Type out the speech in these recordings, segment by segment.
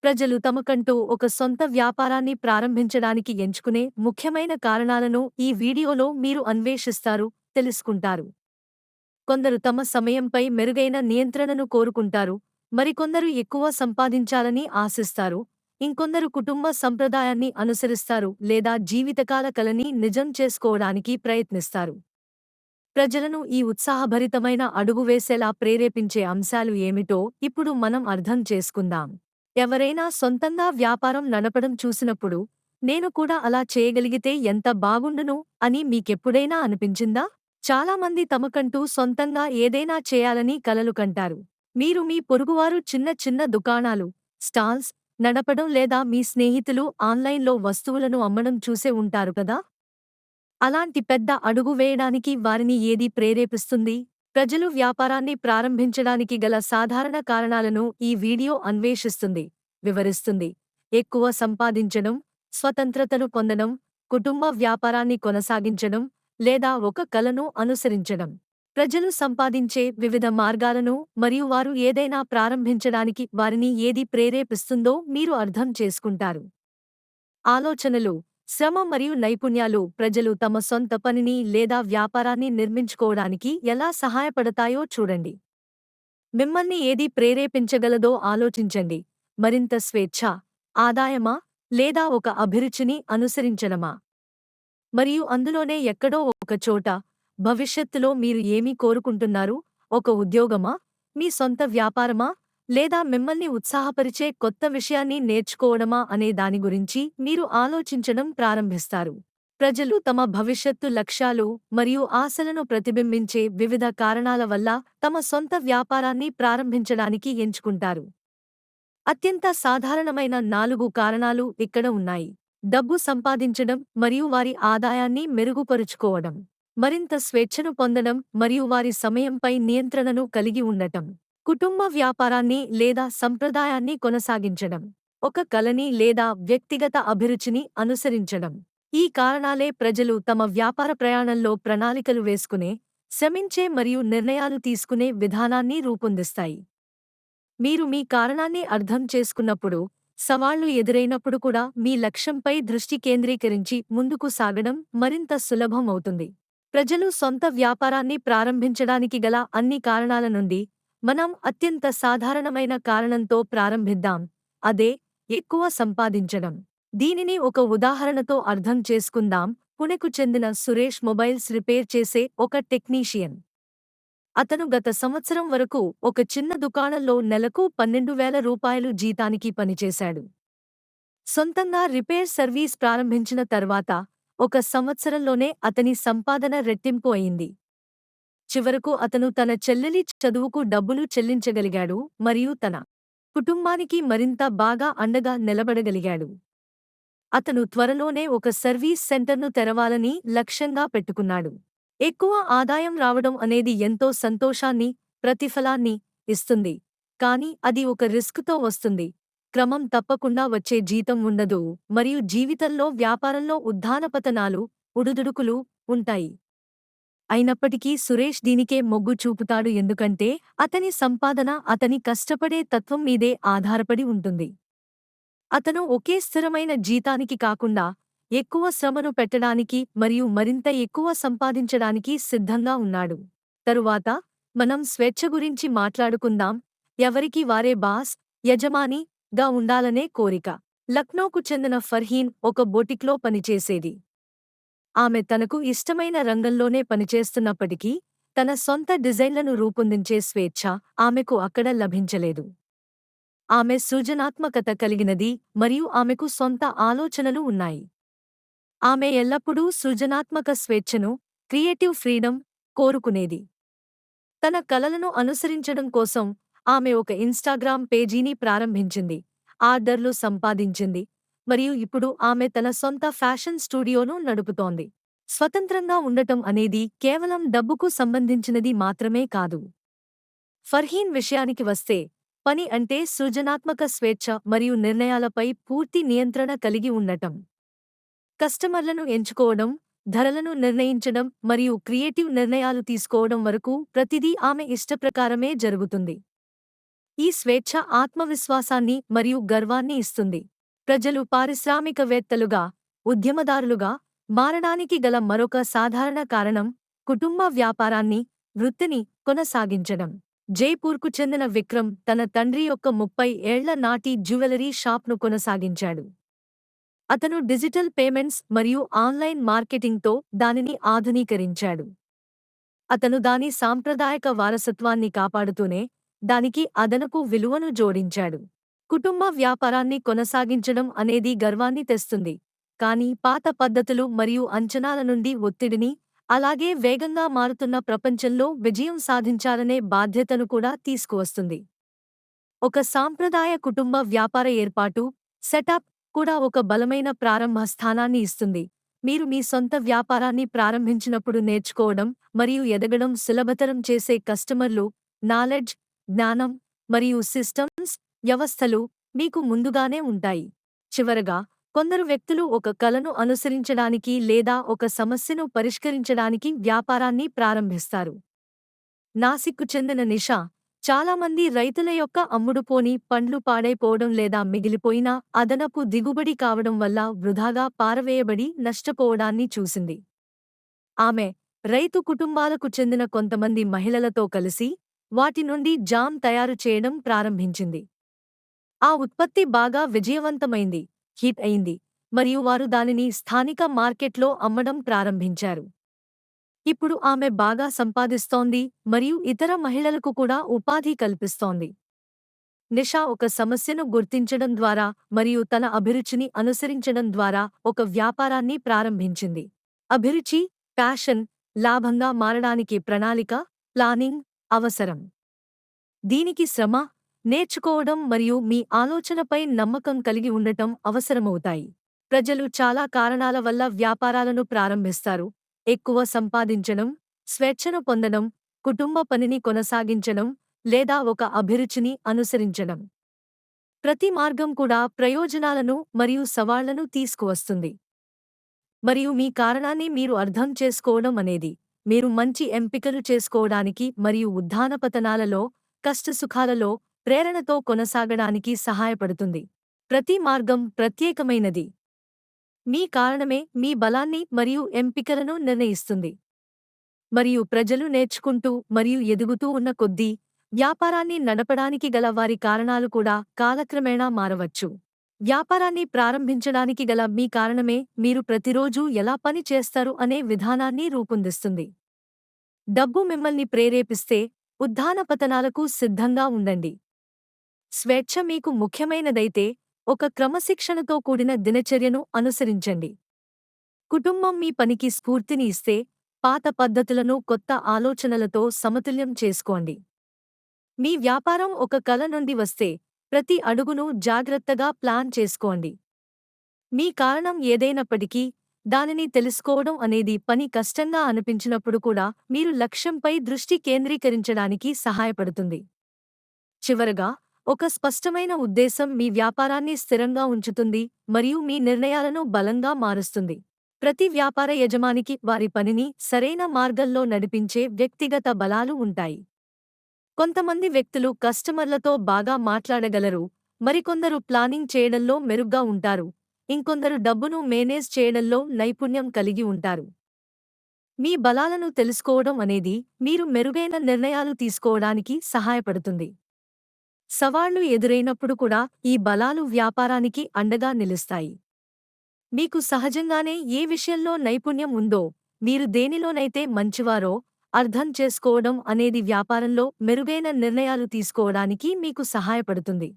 ప్రజలు తమకంటూ ఒక సొంత వ్యాపారాన్ని ప్రారంభించడానికి ఎంచుకునే ముఖ్యమైన కారణాలను ఈ వీడియోలో మీరు అన్వేషిస్తారు, తెలుసుకుంటారు. కొందరు తమ సమయంపై మెరుగైన నియంత్రణను కోరుకుంటారు, మరికొందరు ఎక్కువ సంపాదించాలని ఆశిస్తారు, ఇంకొందరు కుటుంబ సంప్రదాయాన్ని అనుసరిస్తారు లేదా జీవితకాల కలని నిజం చేసుకోవడానికి ప్రయత్నిస్తారు. ప్రజలను ఈ ఉత్సాహభరితమైన అడుగు వేసేలా ప్రేరేపించే అంశాలు ఏమిటో ఇప్పుడు మనం అర్థం చేసుకుందాం. ఎవరైనా సొంతంగా వ్యాపారం నడపడం చూసినప్పుడు, నేను కూడా అలా చేయగలిగితే ఎంత బాగుండును అని మీకెప్పుడైనా అనిపించిందా? చాలామంది తమకంటూ సొంతంగా ఏదైనా చేయాలని కలలు కంటారు. మీరు మీ పొరుగువారు చిన్న చిన్న దుకాణాలు, స్టాల్స్ నడపడం లేదా మీ స్నేహితులు ఆన్లైన్లో వస్తువులను అమ్మడం చూసే ఉంటారు కదా? అలాంటి పెద్ద అడుగు వేయడానికి వారిని ఏది ప్రేరేపిస్తుంది? ప్రజలు వ్యాపారాన్ని ప్రారంభించడానికి గల సాధారణ కారణాలను ఈ వీడియో అన్వేషిస్తుంది, వివరిస్తుంది. ఎక్కువ సంపాదించడం, స్వతంత్రతను పొందడం, కుటుంబ వ్యాపారాన్ని కొనసాగించడం, లేదా ఒక కలను అనుసరించడం. ప్రజలు సంపాదించే వివిధ మార్గాలను మరియు వారు ఏదైనా ప్రారంభించడానికి వారిని ఏది ప్రేరేపిస్తుందో మీరు అర్థం చేసుకుంటారు. ఆలోచనలు, శ్రమ మరియు నైపుణ్యాలు ప్రజలు తమ సొంత పనిని లేదా వ్యాపారాన్ని నిర్మించుకోవడానికి ఎలా సహాయపడతాయో చూడండి. మిమ్మల్ని ఏది ప్రేరేపించగలదో ఆలోచించండి. మరింత స్వేచ్ఛ, ఆదాయమా, లేదా ఒక అభిరుచిని అనుసరించడమా? మరియు అందులోనే ఎక్కడో ఒక చోట, భవిష్యత్తులో మీరు ఏమి కోరుకుంటున్నారు? ఒక ఉద్యోగమా, మీ సొంత వ్యాపారమా, లేదా మిమ్మల్ని ఉత్సాహపరిచే కొత్త విషయాన్ని నేర్చుకోవడమా అనే దాని గురించి మీరు ఆలోచించడం ప్రారంభిస్తారు. ప్రజలు తమ భవిష్యత్తు లక్ష్యాలు మరియు ఆశలను ప్రతిబింబించే వివిధ కారణాల వల్ల తమ సొంత వ్యాపారాన్ని ప్రారంభించడానికి ఎంచుకుంటారు. అత్యంత సాధారణమైన 4 కారణాలు ఇక్కడ ఉన్నాయి. డబ్బు సంపాదించడం మరియు వారి ఆదాయాన్ని మెరుగుపరుచుకోవడం. మరింత స్వేచ్ఛను పొందడం మరియు వారి సమయంపై నియంత్రణను కలిగి ఉండటం. కుటుంబ వ్యాపారాన్ని లేదా సంప్రదాయాన్ని కొనసాగించడం. ఒక కలని లేదా వ్యక్తిగత అభిరుచిని అనుసరించడం. ఈ కారణాలే ప్రజలు తమ వ్యాపార ప్రయాణంలో ప్రణాళికలు వేసుకునే, శ్రమించే మరియు నిర్ణయాలు తీసుకునే విధానాన్ని రూపొందిస్తాయి. మీరు మీ కారణాన్ని అర్థం చేసుకున్నప్పుడు, సవాళ్లు ఎదురైనప్పుడు కూడా మీ లక్ష్యంపై దృష్టి కేంద్రీకరించి ముందుకు సాగడం మరింత సులభం అవుతుంది. ప్రజలు సొంత వ్యాపారాన్ని ప్రారంభించడానికి గల అన్ని కారణాల నుండి మనం అత్యంత సాధారణమైన కారణంతో ప్రారంభిద్దాం. అదే ఎక్కువ సంపాదించడం. దీనిని ఒక ఉదాహరణతో అర్థం చేసుకుందాం. పుణెకు చెందిన సురేష్ మొబైల్స్ రిపేర్ చేసే ఒక టెక్నీషియన్. అతను గత సంవత్సరం వరకు ఒక చిన్న దుకాణంలో నెలకు 12,000 రూపాయలు జీతానికి పనిచేశాడు. సొంతంగా రిపేర్ సర్వీస్ ప్రారంభించిన తర్వాత ఒక సంవత్సరంలోనే అతని సంపాదన రెట్టింపు అయింది. చివరకు అతను తన చెల్లెలి చదువుకు డబ్బులు చెల్లించగలిగాడు మరియు తన కుటుంబానికి మరింత బాగా అండగా నిలబడగలిగాడు. అతను త్వరలోనే ఒక సర్వీస్ సెంటర్ను తెరవాలని లక్ష్యంగా పెట్టుకున్నాడు. ఎక్కువ ఆదాయం రావడం అనేది ఎంతో సంతోషాన్ని, ప్రతిఫలాన్ని ఇస్తుంది. కానీ అది ఒక రిస్క్తో వస్తుంది. క్రమం తప్పకుండా వచ్చే జీతం ఉండదు మరియు జీవితంలో వ్యాపారంలో ఉత్థానపతనాలు, ఒడిదుడుకులు ఉంటాయి. అయినప్పటికీ సురేష్ దీనికే మొగ్గు చూపుతాడు ఎందుకంటే అతని సంపాదన అతని కష్టపడే తత్వం మీదే ఆధారపడి ఉంటుంది. అతను ఒకే స్థిరమైన జీతానికి కాకుండా ఎక్కువ శ్రమను పెట్టడానికి మరియు మరింత ఎక్కువ సంపాదించడానికి సిద్ధంగా ఉన్నాడు. తరువాత మనం స్వేచ్ఛ గురించి మాట్లాడుకుందాం. ఎవరికి వారే బాస్, యజమాని గా ఉండాలనే కోరిక. లక్నోకు చెందిన ఫర్హీన్ ఒక బొటిక్లో పనిచేసేది. ఆమె తనకు ఇష్టమైన రంగంలోనే పనిచేస్తున్నప్పటికీ, తన సొంత డిజైన్లను రూపొందించే స్వేచ్ఛ ఆమెకు అక్కడ లభించలేదు. ఆమె సృజనాత్మకత కలిగినది మరియు ఆమెకు సొంత ఆలోచనలు ఉన్నాయి. ఆమె ఎల్లప్పుడూ సృజనాత్మక స్వేచ్ఛను, క్రియేటివ్ ఫ్రీడమ్ కోరుకునేది. తన కలలను అనుసరించడం కోసం ఆమె ఒక ఇన్‌స్టాగ్రామ్ పేజీని ప్రారంభించింది, ఆర్డర్లు సంపాదించింది, మరియు ఇప్పుడు ఆమె తన సొంత ఫ్యాషన్ స్టూడియోను నడుపుతోంది. స్వతంత్రంగా ఉండటం అనేది కేవలం డబ్బుకు సంబంధించినది మాత్రమే కాదు. ఫర్హీన్ విషయానికి వస్తే, పని అంటే సృజనాత్మక స్వేచ్ఛ మరియు నిర్ణయాలపై పూర్తి నియంత్రణ కలిగి ఉండటం. కస్టమర్లను ఎంచుకోవడం, ధరలను నిర్ణయించడం మరియు క్రియేటివ్ నిర్ణయాలు తీసుకోవడం వరకు ప్రతిదీ ఆమె ఇష్టప్రకారమే జరుగుతుంది. ఈ స్వేచ్ఛ ఆత్మవిశ్వాసాన్ని మరియు గర్వాన్ని ఇస్తుంది. ప్రజలు పారిశ్రామికవేత్తలుగా, ఉద్యమదారులుగా మారడానికి గల మరొక సాధారణ కారణం కుటుంబ వ్యాపారాన్ని, వృత్తిని కొనసాగించడం. జైపూర్కు చెందిన విక్రమ్ తన తండ్రి యొక్క 30 ఏళ్ల నాటి జ్యువెలరీ షాప్ను కొనసాగించాడు. అతను డిజిటల్ పేమెంట్స్ మరియు ఆన్లైన్ మార్కెటింగ్తో దానిని ఆధునీకరించాడు. అతను దాని సాంప్రదాయక వారసత్వాన్ని కాపాడుతూనే దానికి అదనపు విలువను జోడించాడు. కుటుంబ వ్యాపారాన్ని కొనసాగించడం అనేది గర్వాన్ని తెస్తుంది, కానీ పాత పద్ధతులు మరియు అంచనాల నుండి ఒత్తిడిని, అలాగే వేగంగా మారుతున్న ప్రపంచంలో విజయం సాధించాలనే బాధ్యతను కూడా తీసుకువస్తుంది. ఒక సాంప్రదాయ కుటుంబ వ్యాపార ఏర్పాటు, సెటప్ కూడా ఒక బలమైన ప్రారంభ స్థానాన్ని ఇస్తుంది. మీరు మీ సొంత వ్యాపారాన్ని ప్రారంభించినప్పుడు నేర్చుకోవడం మరియు ఎదగడం సులభతరం చేసే కస్టమర్లు, నాలెడ్జ్, జ్ఞానం మరియు సిస్టమ్స్, వ్యవస్థలు మీకు ముందుగానే ఉంటాయి. చివరగా, కొందరు వ్యక్తులు ఒక కలను అనుసరించడానికి లేదా ఒక సమస్యను పరిష్కరించడానికి వ్యాపారాన్ని ప్రారంభిస్తారు. నాసిక్కు చెందిన నిషా, చాలామంది రైతుల యొక్క అమ్ముడుపోని పండ్లు పాడైపోవడం లేదా మిగిలిపోయిన అదనపు దిగుబడి కావడం వల్ల వృధాగా పారవేయబడి నష్టపోవడాన్ని చూసింది. ఆమె రైతు కుటుంబాలకు చెందిన కొంతమంది మహిళలతో కలిసి వాటి నుండి జామ్ తయారు చేయడం ప్రారంభించింది. ఆ ఉత్పత్తి బాగా విజయవంతమైంది, హిట్ అయింది, మరియు వారు దానిని స్థానిక మార్కెట్లో అమ్మడం ప్రారంభించారు. ఇప్పుడు ఆమె బాగా సంపాదిస్తోంది మరియు ఇతర మహిళలకు కూడా ఉపాధి కల్పిస్తోంది. నిషా ఒక సమస్యను గుర్తించడం ద్వారా మరియు తన అభిరుచిని అనుసరించడం ద్వారా ఒక వ్యాపారాన్ని ప్రారంభించింది. అభిరుచి, ప్యాషన్, లాభంగా మారడానికి ప్రణాళిక, ప్లానింగ్ అవసరం. దీనికి శ్రమ, నేర్చుకోవడం మరియు మీ ఆలోచనపై నమ్మకం కలిగి ఉండటం అవసరమవుతాయి. ప్రజలు చాలా కారణాల వల్ల వ్యాపారాలను ప్రారంభిస్తారు: ఎక్కువ సంపాదించడం, స్వేచ్ఛను పొందడం, కుటుంబ పనిని కొనసాగించడం, లేదా ఒక అభిరుచిని అనుసరించడం. ప్రతి మార్గం కూడా ప్రయోజనాలను మరియు సవాళ్లను తీసుకువస్తుంది. మరియు మీ కారణాన్ని మీరు అర్థం చేసుకోవడం అనేది మీరు మంచి ఎంపికలు చేసుకోవడానికి మరియు ఉత్థానపతనాలలో, కష్టసుఖాలలో ప్రేరణతో కొనసాగడానికి సహాయపడుతుంది. ప్రతి మార్గం ప్రత్యేకమైనది. మీ కారణమే మీ బలాన్ని మరియు ఎంపికలను నిర్ణయిస్తుంది. మరియు ప్రజలు నేర్చుకుంటూ మరియు ఎదుగుతూ ఉన్న కొద్దీ, వ్యాపారాన్ని నడపడానికి గల వారి కారణాలు కూడా కాలక్రమేణా మారవచ్చు. వ్యాపారాన్ని ప్రారంభించడానికి గల మీ కారణమే మీరు ప్రతిరోజూ ఎలా పని చేస్తారు అనే విధానాన్ని రూపొందిస్తుంది. డబ్బు మిమ్మల్ని ప్రేరేపిస్తే, ఉత్థానపతనాలకు సిద్ధంగా ఉండండి. స్వేచ్ఛ మీకు ముఖ్యమైనదైతే, ఒక క్రమశిక్షణతో కూడిన దినచర్యను అనుసరించండి. కుటుంబం మీ పనికి స్ఫూర్తిని ఇస్తే, పాత పద్ధతులను కొత్త ఆలోచనలతో సమతుల్యం చేసుకోండి. మీ వ్యాపారం ఒక కల నుండి వస్తే, ప్రతి అడుగును జాగ్రత్తగా ప్లాన్ చేసుకోండి. మీ కారణం ఏదైనప్పటికీ, దానిని తెలుసుకోవడం అనేది పని కష్టంగా అనిపించినప్పుడు కూడా మీరు లక్ష్యంపై దృష్టి కేంద్రీకరించడానికి సహాయపడుతుంది. చివరగా, ఒక స్పష్టమైన ఉద్దేశం మీ వ్యాపారాన్ని స్థిరంగా ఉంచుతుంది మరియు మీ నిర్ణయాలను బలంగా మారుస్తుంది. ప్రతి వ్యాపార యజమానికి వారి పనిని సరైన మార్గంలో నడిపించే వ్యక్తిగత బలాలు ఉంటాయి. కొంతమంది వ్యక్తులు కస్టమర్లతో బాగా మాట్లాడగలరు, మరికొందరు ప్లానింగ్ చేయడంలో మెరుగ్గా ఉంటారు, ఇంకొందరు డబ్బును మేనేజ్ చేయడంలో నైపుణ్యం కలిగి ఉంటారు. మీ బలాలను తెలుసుకోవడం అనేది మీరు మెరుగైన నిర్ణయాలు తీసుకోవడానికి సహాయపడుతుంది. సవాళ్లు ఎదురైనప్పుడు కూడా ఈ బలాలు వ్యాపారానికి అండగా నిలుస్తాయి. మీకు సహజంగానే ఏ విషయంలో నైపుణ్యం ఉందో, మీరు దేనిలోనైతే మంచివారో అర్థం చేసుకోవడం అనేది వ్యాపారంలో మెరుగైన నిర్ణయాలు తీసుకోవడానికి మీకు సహాయపడుతుంది.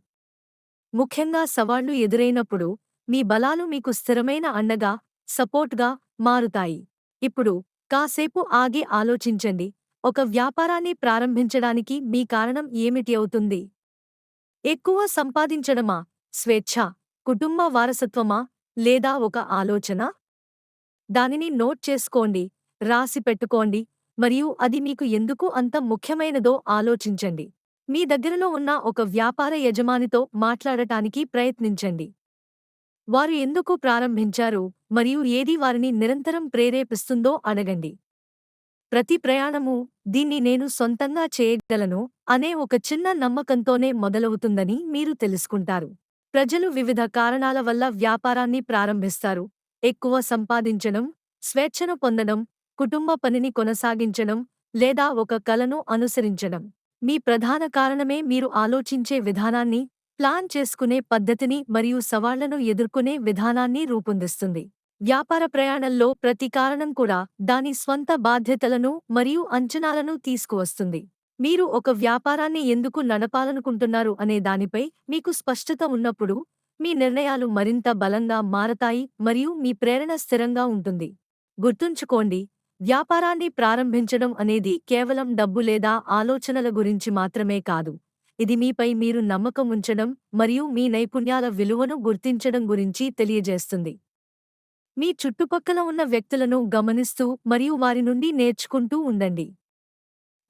ముఖ్యంగా సవాళ్లు ఎదురైనప్పుడు మీ బలాలు మీకు స్థిరమైన అండగా, సపోర్ట్గా మారుతాయి. ఇప్పుడు కాసేపు ఆగి ఆలోచించండి, ఒక వ్యాపారాన్ని ప్రారంభించడానికి మీ కారణం ఏమిటి అవుతుంది? ఎక్కువ సంపాదించడమా, స్వేచ్ఛ, కుటుంబ వారసత్వమా, లేదా ఒక ఆలోచన? దానిని నోట్ చేసుకోండి, రాసి పెట్టుకోండి, మరియు అది మీకు ఎందుకు అంత ముఖ్యమైనదో ఆలోచించండి. మీ దగ్గరలో ఉన్న ఒక వ్యాపార యజమానితో మాట్లాడటానికి ప్రయత్నించండి. వారు ఎందుకు ప్రారంభించారు మరియు ఏది వారిని నిరంతరం ప్రేరేపిస్తుందో అడగండి. ప్రతి ప్రయాణము దీన్ని నేను సొంతంగా చేయగలను అనే ఒక చిన్న నమ్మకంతోనే మొదలవుతుందని మీరు తెలుసుకుంటారు. ప్రజలు వివిధ కారణాల వల్ల వ్యాపారాన్ని ప్రారంభిస్తారు. ఎక్కువ సంపాదించడం, స్వేచ్ఛను పొందడం, కుటుంబ పనిని కొనసాగించడం, లేదా ఒక కలను అనుసరించడం. మీ ప్రధాన కారణమే మీరు ఆలోచించే విధానాన్ని, ప్లాన్ చేసుకునే పద్ధతిని మరియు సవాళ్లను ఎదుర్కొనే విధానాన్ని రూపొందిస్తుంది. వ్యాపార ప్రయాణంలో ప్రతి కారణం కూడా దాని స్వంత బాధ్యతలను మరియు అంచనాలను తీసుకువస్తుంది. మీరు ఒక వ్యాపారాన్ని ఎందుకు నడపాలనుకుంటున్నారు అనే దానిపై మీకు స్పష్టత ఉన్నప్పుడు, మీ నిర్ణయాలు మరింత బలంగా మారతాయి మరియు మీ ప్రేరణ స్థిరంగా ఉంటుంది. గుర్తుంచుకోండి, వ్యాపారాన్ని ప్రారంభించడం అనేది కేవలం డబ్బు లేదా ఆలోచనల గురించి మాత్రమే కాదు. ఇది మీపై మీరు నమ్మకం ఉంచడం మరియు మీ నైపుణ్యాల విలువను గుర్తించడం గురించి తెలియజేస్తుంది. మీ చుట్టుపక్కల ఉన్న వ్యక్తులను గమనిస్తూ మరియు వారి నుండి నేర్చుకుంటూ ఉండండి.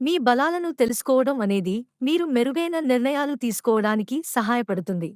మీ బలాలను తెలుసుకోవడం అనేది మీరు మెరుగైన నిర్ణయాలు తీసుకోవడానికి సహాయపడుతుంది.